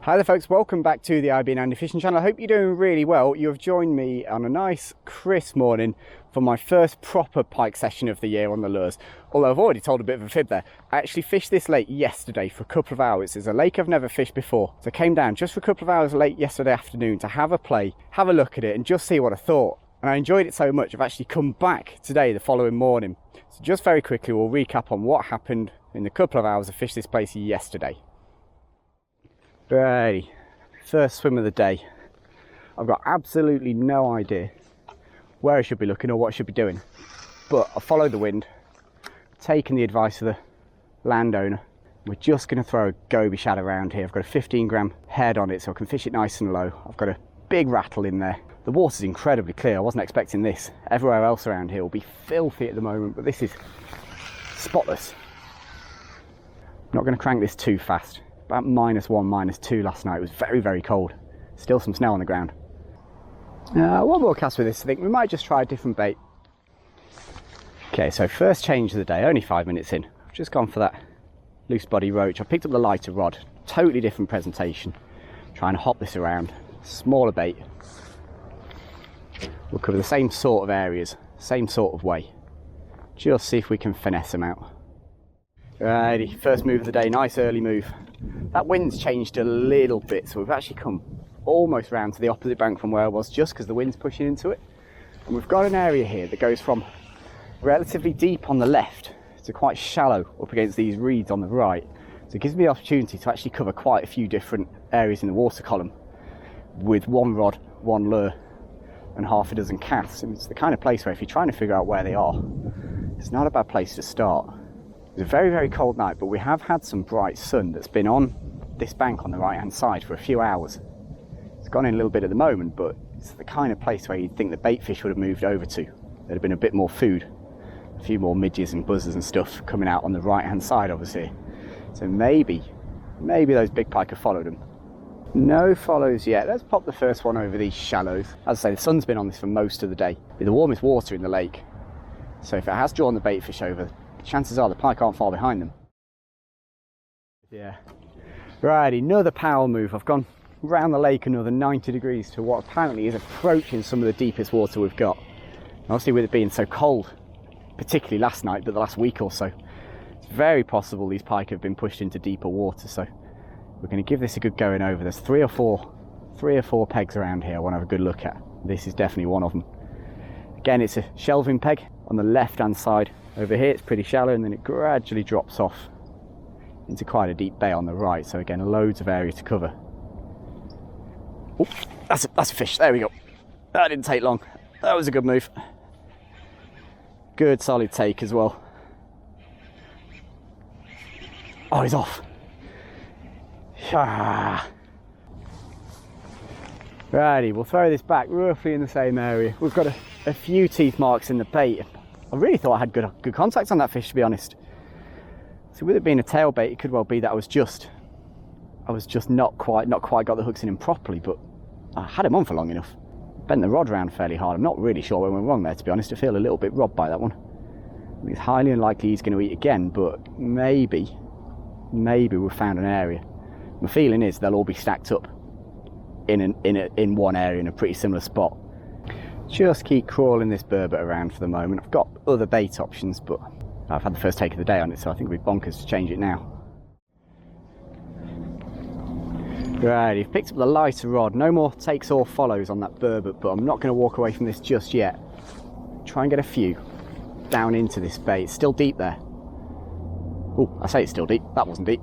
Hi there folks, welcome back to the IB and Andy Fishing channel. I hope you're doing really well. You have joined me on a nice crisp morning for my first proper pike session of the year on the lures. Although I've already told a bit of a fib there. I actually fished this lake yesterday for a couple of hours. It's a lake I've never fished before. So I came down just for a couple of hours late yesterday afternoon to have a play, have a look at it and just see what I thought. And I enjoyed it so much I've actually come back today the following morning. So just very quickly we'll recap on what happened in the couple of hours I fished this place yesterday. Righty, first swim of the day. I've got absolutely no idea where I should be looking or what I should be doing, but I followed the wind, taking the advice of the landowner. We're just going to throw a goby shad around here. I've got a 15 gram head on it so I can fish it nice and low. I've got a big rattle in there. The water's incredibly clear. I wasn't expecting this. Everywhere else around here will be filthy at the moment, but this is spotless. I'm not going to crank this too fast. About -1, -2 last night. It was very, very cold. Still some snow on the ground. One more cast with this. I think we might just try a different bait. Okay, so first change of the day, only 5 minutes in. I've just gone for that loose body roach. I picked up the lighter rod, totally different presentation. Trying to hop this around, smaller bait. We'll cover the same sort of areas, same sort of way. Just see if we can finesse them out. Righty, first move of the day, nice early move. That wind's changed a little bit, so we've actually come almost round to the opposite bank from where I was, just because the wind's pushing into it. And we've got an area here that goes from relatively deep on the left to quite shallow up against these reeds on the right. So it gives me the opportunity to actually cover quite a few different areas in the water column with one rod, one lure and half a dozen casts. And it's the kind of place where if you're trying to figure out where they are, it's not a bad place to start. It was a very, very cold night, but we have had some bright sun that's been on this bank on the right hand side for a few hours. It's gone in a little bit at the moment, but it's the kind of place where you'd think the bait fish would have moved over to. There'd have been a bit more food, a few more midges and buzzers and stuff coming out on the right hand side obviously. So maybe those big pike have followed them. No follows yet. Let's pop the first one over these shallows. As I say, the sun's been on this for most of the day. With the warmest water in the lake. So if it has drawn the bait fish over, chances are the pike aren't far behind them. Yeah. Right, another power move. I've gone round the lake another 90 degrees to what apparently is approaching some of the deepest water we've got. And obviously with it being so cold, particularly last night, but the last week or so, it's very possible these pike have been pushed into deeper water. So we're going to give this a good going over. There's three or four pegs around here I want to have a good look at. This is definitely one of them. Again, it's a shelving peg on the left hand side. Over here it's pretty shallow and then it gradually drops off into quite a deep bay on the right. So again, loads of area to cover. Oh, that's a fish. There we go. That didn't take long. That was a good move. Good solid take as well. Oh, he's off. Ah. Righty, we'll throw this back roughly in the same area. We've got a few teeth marks in the bait. I really thought I had good contact on that fish, to be honest. So with it being a tailbait, it could well be that I was just not quite got the hooks in him properly, but I had him on for long enough. Bent the rod around fairly hard. I'm not really sure where I went wrong there, to be honest. I feel a little bit robbed by that one. I think it's highly unlikely he's going to eat again, but maybe we've found an area. My feeling is they'll all be stacked up in one area in a pretty similar spot. Just keep crawling this burbot around for the moment. I've got other bait options, but I've had the first take of the day on it, so I think it'd be bonkers to change it now. Right, you've picked up the lighter rod. No more takes or follows on that burbot, but I'm not going to walk away from this just yet. Try and get a few down into this bait. It's still deep there. Oh, I say it's still deep. That wasn't deep.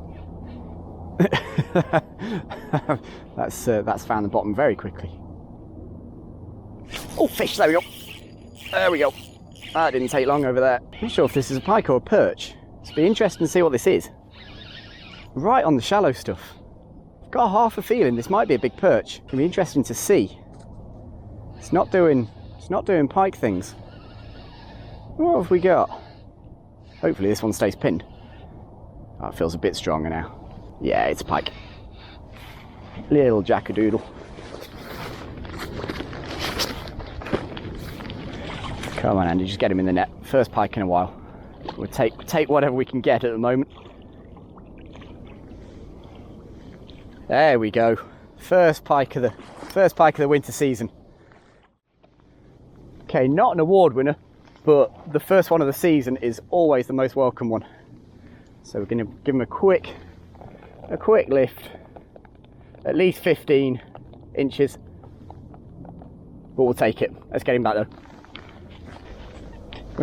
That's found the bottom very quickly. Oh, fish, there we go. There we go. That didn't take long over there. I'm not sure if this is a pike or a perch. It's be interesting to see what this is. Right on the shallow stuff. I've got half a feeling this might be a big perch. It'll be interesting to see. It's not doing pike things. What have we got? Hopefully this one stays pinned. Oh, it feels a bit stronger now. Yeah, it's a pike. Little jackadoodle. Come on, Andy, just get him in the net. First pike in a while. We'll take whatever we can get at the moment. There we go. First pike of the winter season. Okay, not an award winner, but the first one of the season is always the most welcome one. So we're going to give him a quick lift, at least 15 inches, but we'll take it. Let's get him back though.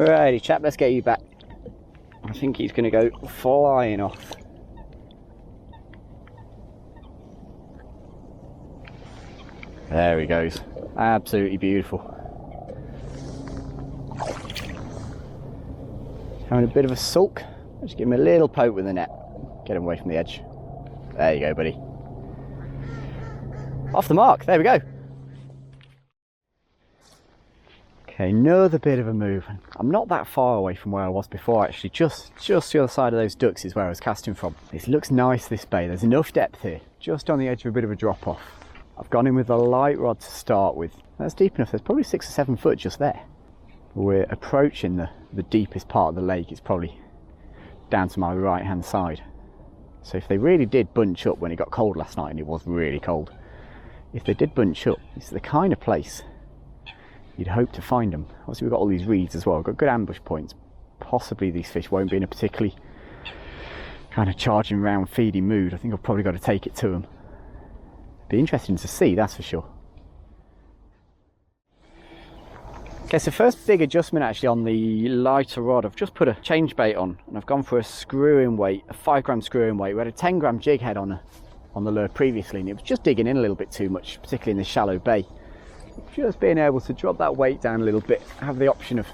Righty chap, let's get you back. I think he's going to go flying off. There he goes, absolutely beautiful. Having a bit of a sulk. Just give him a little poke with the net. Get him away from the edge. There you go, buddy. Off the mark, there we go. Okay, another bit of a move. I'm not that far away from where I was before actually. Just the other side of those ducks is where I was casting from. This looks nice, this bay. There's enough depth here, just on the edge of a bit of a drop off. I've gone in with a light rod to start with. That's deep enough, there's probably 6 or 7 foot just there. We're approaching the deepest part of the lake. It's probably down to my right hand side. So if they really did bunch up when it got cold last night, and it was really cold, if they did bunch up, it's the kind of place you'd hope to find them. Obviously we've got all these reeds as well, we've got good ambush points. Possibly these fish won't be in a particularly kind of charging round feeding mood. I think I've probably got to take it to them. Be interesting to see, that's for sure. Okay, so first big adjustment actually on the lighter rod. I've just put a change bait on and I've gone for a screw-in weight, a 5 gram screw-in weight. We had a 10 gram jig head on the lure previously and it was just digging in a little bit too much, particularly in this shallow bay. Just being able to drop that weight down a little bit, have the option of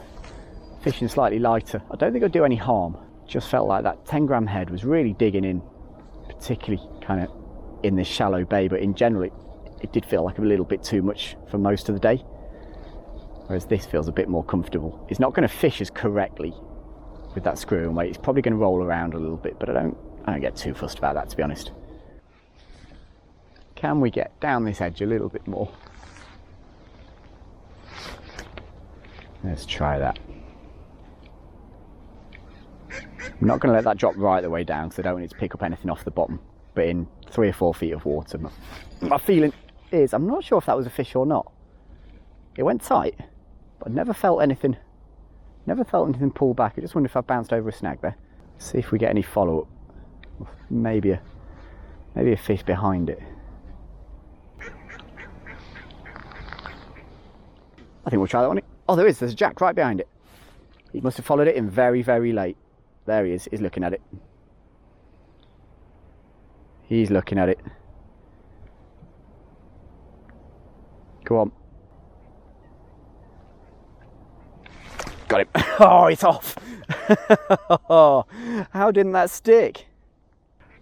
fishing slightly lighter. I don't think it'll do any harm. Just felt like that 10 gram head was really digging in, particularly kind of in this shallow bay, but in general it did feel like a little bit too much for most of the day. Whereas this feels a bit more comfortable. It's not going to fish as correctly with that screw-in weight. It's probably going to roll around a little bit, but I don't get too fussed about that, to be honest. Can we get down this edge a little bit more? Let's try that. I'm not going to let that drop right the way down because I don't want it to pick up anything off the bottom. But in 3 or 4 feet of water, my feeling is, I'm not sure if that was a fish or not. It went tight, but I never felt anything pull back. I just wonder if I bounced over a snag there. See if we get any follow-up. Maybe a fish behind it. I think we'll try that one. Oh, there's a jack right behind it. He must have followed it in very, very late. There he is, he's looking at it. He's looking at it. Go on. Got him. Oh, it's off. How didn't that stick?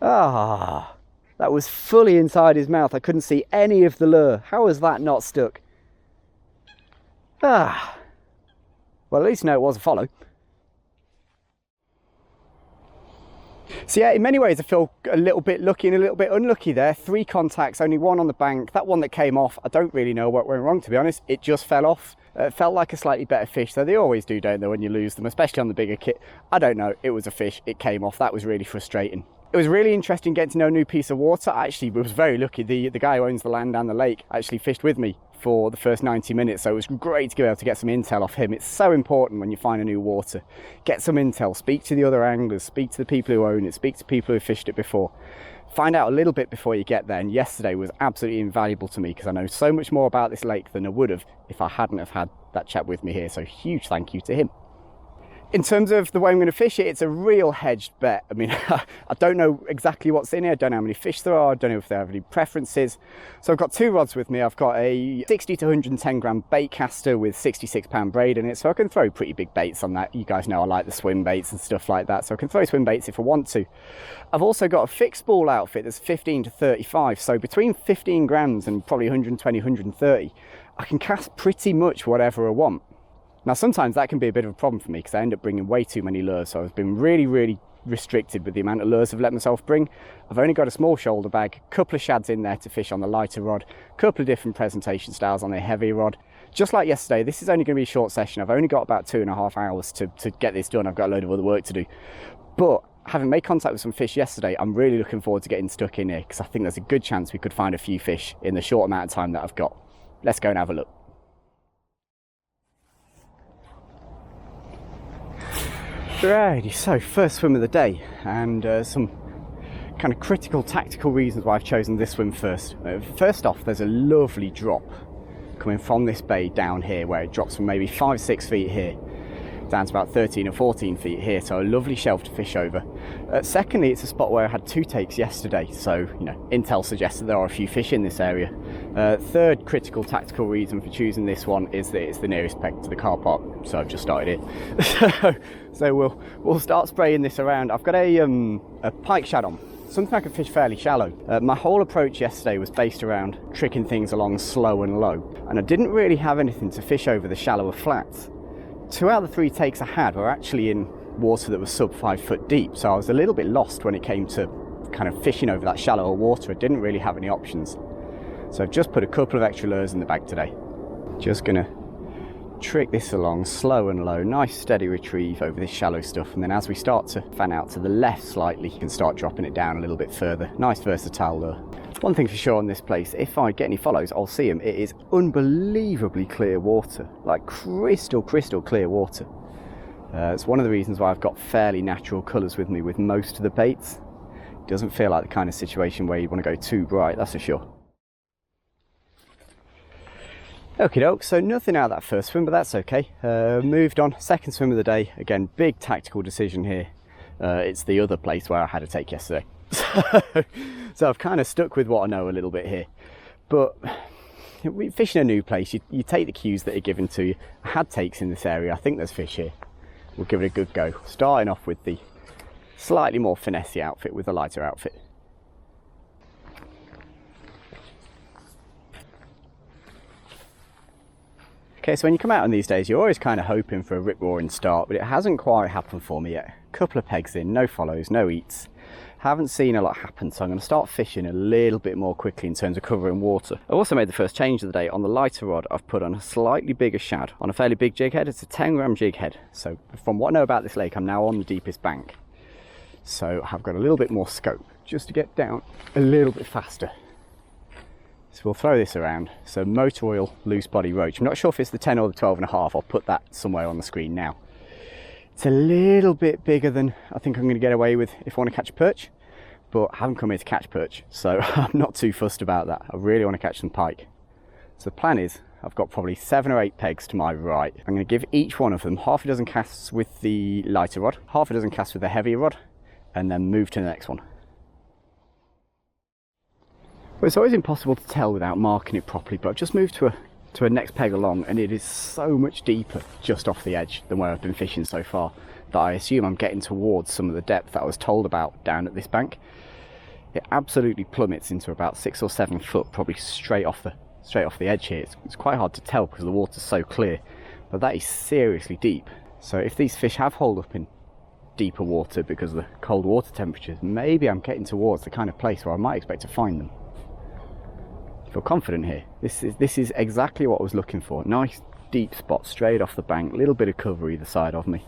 Ah, that was fully inside his mouth. I couldn't see any of the lure. How was that not stuck? Ah, well, at least know it was a follow. So yeah, in many ways I feel a little bit lucky and a little bit unlucky there. 3 contacts, only 1 on the bank. That one that came off, I don't really know what went wrong, to be honest. It just fell off. It felt like a slightly better fish, so they always do, don't they, when you lose them, especially on the bigger kit. I don't know, it was a fish, it came off. That was really frustrating. It was really interesting getting to know a new piece of water. I actually was very lucky. The guy who owns the land and the lake actually fished with me for the first 90 minutes, so it was great to be able to get some intel off him. It's so important when you find a new water. Get some intel, speak to the other anglers, speak to the people who own it, speak to people who have fished it before. Find out a little bit before you get there, and yesterday was absolutely invaluable to me because I know so much more about this lake than I would have if I hadn't have had that chap with me here, so huge thank you to him. In terms of the way I'm going to fish it, it's a real hedged bet. I mean, I don't know exactly what's in here. I don't know how many fish there are. I don't know if they have any preferences. So I've got 2 rods with me. I've got a 60 to 110 gram bait caster with 66 pound braid in it. So I can throw pretty big baits on that. You guys know I like the swim baits and stuff like that. So I can throw swim baits if I want to. I've also got a fixed ball outfit that's 15 to 35. So between 15 grams and probably 120, 130, I can cast pretty much whatever I want. Now sometimes that can be a bit of a problem for me because I end up bringing way too many lures, so I've been really restricted with the amount of lures I've let myself bring. I've only got a small shoulder bag, a couple of shads in there to fish on the lighter rod, a couple of different presentation styles on the heavy rod. Just like yesterday, this is only going to be a short session. I've only got about 2.5 hours to get this done. I've got a load of other work to do. But having made contact with some fish yesterday, I'm really looking forward to getting stuck in here because I think there's a good chance we could find a few fish in the short amount of time that I've got. Let's go and have a look. Righty, so first swim of the day, and some kind of critical tactical reasons why I've chosen this swim first. First off, there's a lovely drop coming from this bay down here, where it drops from maybe 5-6 feet here down to about 13 or 14 feet here, so a lovely shelf to fish over. Secondly, it's a spot where I had 2 takes yesterday, so intel suggests that there are a few fish in this area. Third critical tactical reason for choosing this one is that it's the nearest peg to the car park, so I've just started it. so we'll start spraying this around. I've got a pike shad on, something I can fish fairly shallow. My whole approach yesterday was based around tricking things along slow and low, and I didn't really have anything to fish over the shallower flats. 2 out of the 3 takes I had were actually in water that was sub 5 foot deep, so I was a little bit lost when it came to kind of fishing over that shallower water. I didn't really have any options, so I've just put a couple of extra lures in the bag today. Just gonna trick this along slow and low, nice steady retrieve over this shallow stuff, and then as we start to fan out to the left slightly, you can start dropping it down a little bit further. Nice versatile lure. One thing for sure on this place, if I get any follows, I'll see them. It is unbelievably clear water, like crystal clear water. It's one of the reasons why I've got fairly natural colours with me with most of the baits. It doesn't feel like the kind of situation where you want to go too bright, that's for sure. Okie doke, so nothing out of that first swim, but that's okay. Moved on, second swim of the day. Again, big tactical decision here. It's the other place where I had a take yesterday. So I've kind of stuck with what I know a little bit here, but fishing a new place, you take the cues that are given to you. I had takes in this area, I think there's fish here. We'll give it a good go, starting off with the slightly more finessey outfit with the lighter outfit. Okay, so when you come out on these days, you're always kind of hoping for a rip-roaring start, but it hasn't quite happened for me yet. Couple of pegs in, no follows, no eats. Haven't seen a lot happen, so I'm going to start fishing a little bit more quickly in terms of covering water. I've also made the first change of the day. On the lighter rod, I've put on a slightly bigger shad on a fairly big jig head. It's a 10-gram jig head. So from what I know about this lake, I'm now on the deepest bank. So I've got a little bit more scope just to get down a little bit faster. So we'll throw this around. So motor oil, loose body roach. I'm not sure if it's the 10 or the 12.5. I'll put that somewhere on the screen now. It's a little bit bigger than I think I'm going to get away with if I want to catch a perch, but I haven't come here to catch perch, so I'm not too fussed about that. I really want to catch some pike. So the plan is, I've got probably 7 or 8 pegs to my right. I'm going to give each one of them half a dozen casts with the lighter rod, half a dozen casts with the heavier rod, and then move to the next one. Well, it's always impossible to tell without marking it properly, but I've just moved to a next peg along, and it is so much deeper just off the edge than where I've been fishing so far that I assume I'm getting towards some of the depth that I was told about down at this bank. It absolutely plummets into about 6 or 7 foot, probably straight off the edge here. It's quite hard to tell because the water's so clear, but that is seriously deep. So if these fish have holed up in deeper water because of the cold water temperatures, maybe I'm getting towards the kind of place where I might expect to find them. I feel confident here. This is exactly what I was looking for. Nice deep spot straight off the bank, little bit of cover either side of me.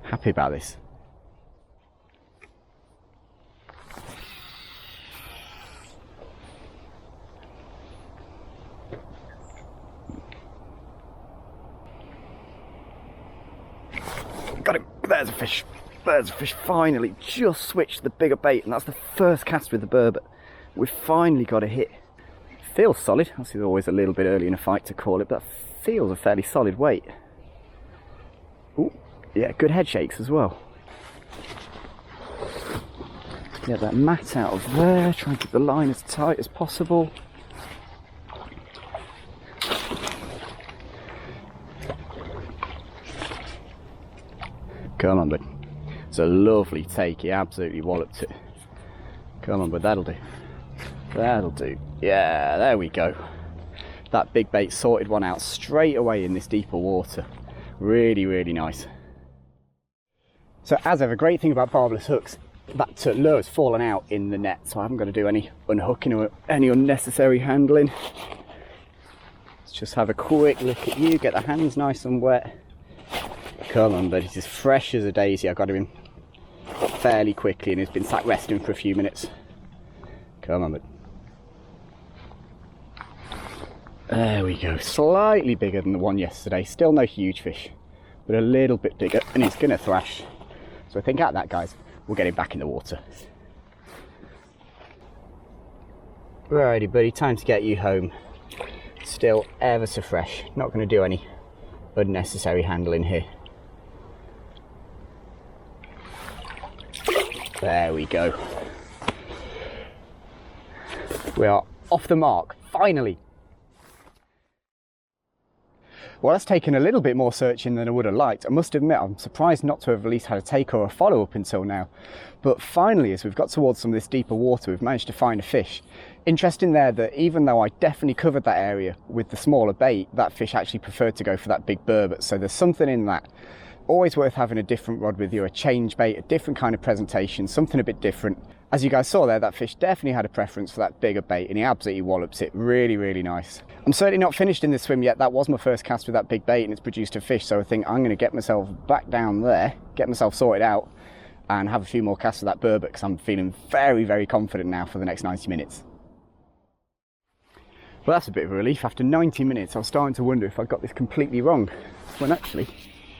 Happy about this. Got him. There's a fish. There's a fish. Finally, just switched the bigger bait, and that's the first cast with the burbot. We've finally got a hit. Feels solid. Obviously, it's always a little bit early in a fight to call it, but that feels a fairly solid weight. Ooh, yeah, good head shakes as well. Get that mat out of there. Try and keep the line as tight as possible. Come on, bud. It's a lovely take. He absolutely walloped it. Come on, bud. That'll do. That'll do. Yeah, there we go. That big bait sorted one out straight away in this deeper water. Really, really nice. So as ever, great thing about barbless hooks, that lure has fallen out in the net, so I haven't got to do any unhooking or any unnecessary handling. Let's just have a quick look at you, get the hands nice and wet. Come on, but he's as fresh as a daisy. I got him in fairly quickly and has been sat resting for a few minutes. Come on, bud. There we go. Slightly bigger than the one yesterday. Still no huge fish, but a little bit bigger, and he's going to thrash. So I think out of that, guys, we'll get him back in the water. Righty, buddy, time to get you home. Still ever so fresh. Not going to do any unnecessary handling here. There we go. We are off the mark, finally. Well, that's taken a little bit more searching than I would have liked. I must admit, I'm surprised not to have at least had a take or a follow up until now. But finally, as we've got towards some of this deeper water, we've managed to find a fish. Interesting there that even though I definitely covered that area with the smaller bait, that fish actually preferred to go for that big burbot. So there's something in that. Always worth having a different rod with you, a change bait, a different kind of presentation, something a bit different. As you guys saw there, that fish definitely had a preference for that bigger bait and he absolutely wallops it. Really, really nice. I'm certainly not finished in this swim yet. That was my first cast with that big bait and it's produced a fish. So I think I'm going to get myself back down there, get myself sorted out and have a few more casts of that burbot because I'm feeling very, very confident now for the next 90 minutes. Well, that's a bit of a relief. After 90 minutes, I was starting to wonder if I got this completely wrong. When actually,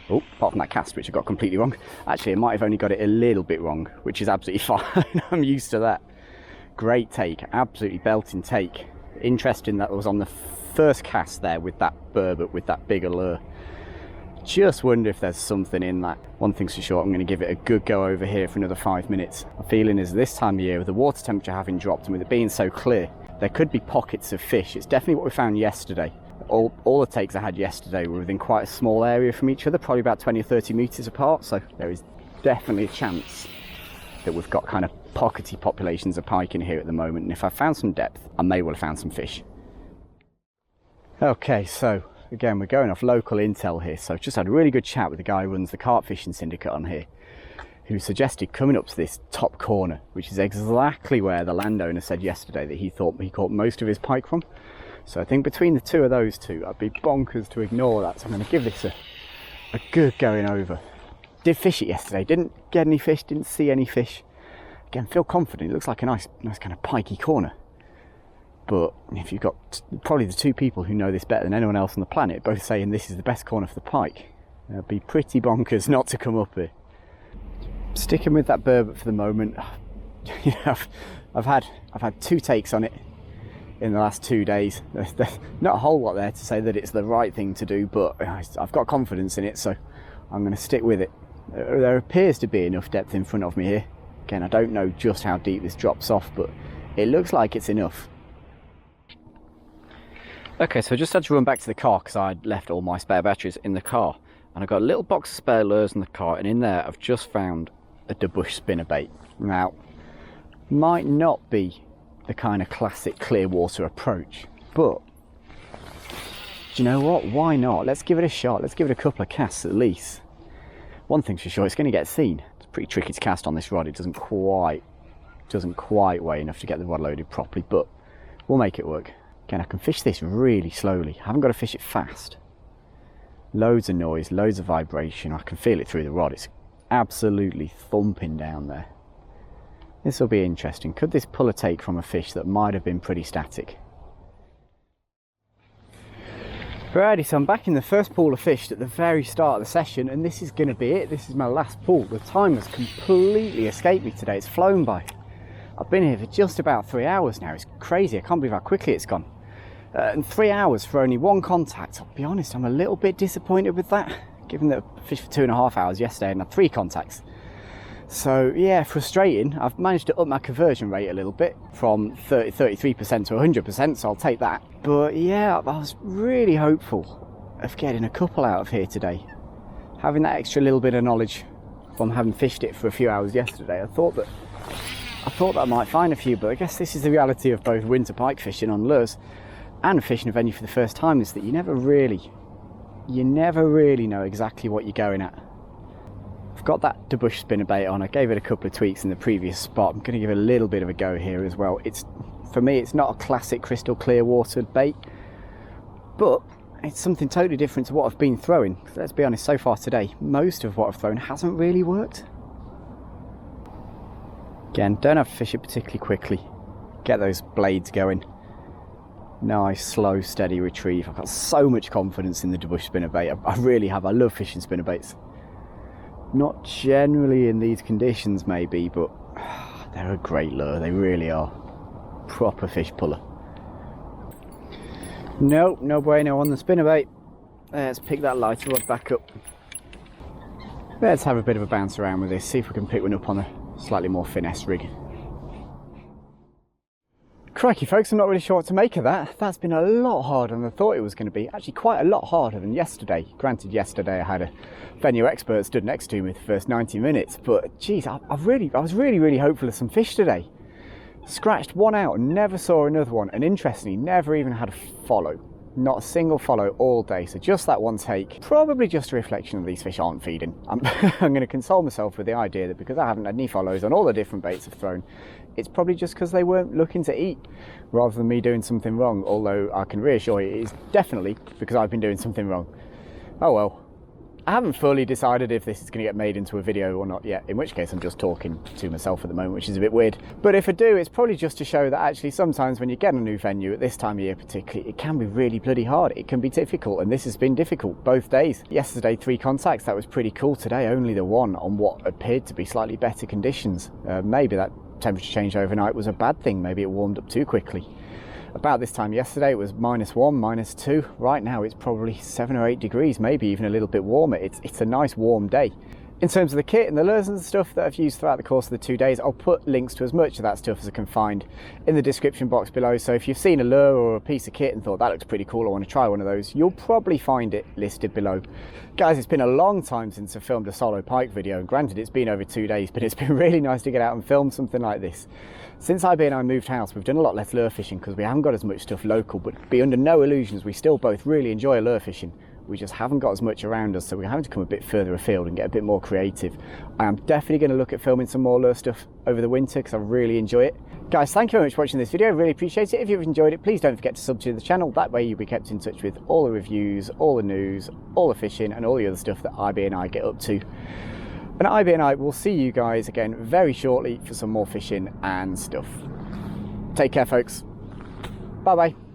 oh, apart from that cast, which I got completely wrong, actually I might have only got it a little bit wrong, which is absolutely fine. I'm used to that. Great take, absolutely belting take. Interesting that was on the first cast there with that burbot, with that bigger lure. Just wonder if there's something in that. One thing's for sure, I'm going to give it a good go over here for another 5 minutes. My feeling is this time of year, with the water temperature having dropped and with it being so clear, there could be pockets of fish. It's definitely what we found yesterday. All the takes I had yesterday were within quite a small area from each other, probably about 20 or 30 metres apart, so there is definitely a chance that we've got kind of pockety populations of pike in here at the moment, and if I found some depth, I may well have found some fish. Okay, so again, we're going off local intel here, so just had a really good chat with the guy who runs the carp fishing syndicate on here, who suggested coming up to this top corner, which is exactly where the landowner said yesterday that he thought he caught most of his pike from. So I think between the two of those two, I'd be bonkers to ignore that. So I'm going to give this a good going over. Did fish it yesterday, didn't get any fish, didn't see any fish. Again, feel confident, it looks like a nice kind of pikey corner. But if you've got probably the two people who know this better than anyone else on the planet, both saying this is the best corner for the pike, it'd be pretty bonkers not to come up here. Sticking with that burbot for the moment. You know, I've had 2 takes on it in the last 2 days. There's not a whole lot there to say that it's the right thing to do, but I've got confidence in it, so I'm going to stick with it. There appears to be enough depth in front of me here. Again, I don't know just how deep this drops off, but it looks like it's enough. Okay, so I just had to run back to the car because I'd left all my spare batteries in the car, and I've got a little box of spare lures in the car, and in there I've just found a debush spinnerbait. Now, might not be the kind of classic clear water approach, but do you know what, why not? Let's give it a shot. Let's give it a couple of casts at least. One thing's for sure, it's going to get seen. It's pretty tricky to cast on this rod. It doesn't quite weigh enough to get the rod loaded properly, but we'll make it work. Again, I can fish this really slowly. I haven't got to fish it fast. Loads of noise, loads of vibration. I can feel it through the rod. It's absolutely thumping down there. This will be interesting. Could this pull a take from a fish that might have been pretty static? Alrighty, so I'm back in the first pool of fish at the very start of the session, and this is going to be it. This is my last pool. The time has completely escaped me today. It's flown by. I've been here for just about 3 hours now. It's crazy. I can't believe how quickly it's gone. And 3 hours for only 1 contact. I'll be honest, I'm a little bit disappointed with that, given that I fished for 2.5 hours yesterday and had 3 contacts. So yeah, frustrating. I've managed to up my conversion rate a little bit from 33% to 100%, so I'll take that. But yeah, I was really hopeful of getting a couple out of here today. Having that extra little bit of knowledge from having fished it for a few hours yesterday, I thought that I might find a few, but I guess this is the reality of both winter pike fishing on lures and fishing a venue for the first time, is that you never really know exactly what you're going at. I've got that debush spinnerbait on. I gave it a couple of tweaks in the previous spot. I'm going to give it a little bit of a go here as well. For me, it's not a classic crystal clear water bait, but it's something totally different to what I've been throwing. Let's be honest, so far today, most of what I've thrown hasn't really worked. Again, don't have to fish it particularly quickly. Get those blades going. Nice, slow, steady retrieve. I've got so much confidence in the bush spinnerbait. I really have. I love fishing spinnerbaits. Not generally in these conditions maybe, but they're a great lure. They really are. Proper fish puller. Nope, no bueno on the spinnerbait. Let's pick that lighter rod back up. Let's have a bit of a bounce around with this, see if we can pick one up on a slightly more finesse rig. Crikey folks, I'm not really sure what to make of that. That's been a lot harder than I thought it was going to be. Actually quite a lot harder than yesterday. Granted, yesterday I had a venue expert stood next to me for the first 90 minutes, but geez, I was really hopeful of some fish today. Scratched one out and never saw another one, and interestingly never even had a follow. Not a single follow all day, so just that one take. Probably just a reflection of these fish aren't feeding. I'm going to console myself with the idea that because I haven't had any follows on all the different baits I've thrown, it's probably just because they weren't looking to eat, rather than me doing something wrong, although I can reassure you it is definitely because I've been doing something wrong. Oh well. I haven't fully decided if this is going to get made into a video or not yet, in which case I'm just talking to myself at the moment, which is a bit weird. But if I do, it's probably just to show that actually sometimes when you get a new venue, at this time of year particularly, it can be really bloody hard. It can be difficult, and this has been difficult both days. Yesterday 3 contacts, that was pretty cool. Today only the 1 on what appeared to be slightly better conditions. Maybe that temperature change overnight was a bad thing. Maybe it warmed up too quickly. About this time yesterday it was -1, -2. Right now it's probably 7 or 8 degrees, maybe even a little bit warmer. It's a nice warm day. In terms of the kit and the lures and the stuff that I've used throughout the course of the 2 days, I'll put links to as much of that stuff as I can find in the description box below. So if you've seen a lure or a piece of kit and thought that looks pretty cool, I want to try one of those, you'll probably find it listed below. Guys, it's been a long time since I filmed a solo pike video, and granted it's been over 2 days, but it's been really nice to get out and film something like this. Since IB and I moved house, we've done a lot less lure fishing because we haven't got as much stuff local, but be under no illusions, we still both really enjoy lure fishing. We just haven't got as much around us, so we're having to come a bit further afield and get a bit more creative. I am definitely going to look at filming some more lure stuff over the winter because I really enjoy it. Guys, thank you very much for watching this video. I really appreciate it. If you've enjoyed it, please don't forget to sub to the channel. That way you'll be kept in touch with all the reviews, all the news, all the fishing and all the other stuff that IB and I get up to. And IB and I will see you guys again very shortly for some more fishing and stuff. Take care, folks. Bye bye.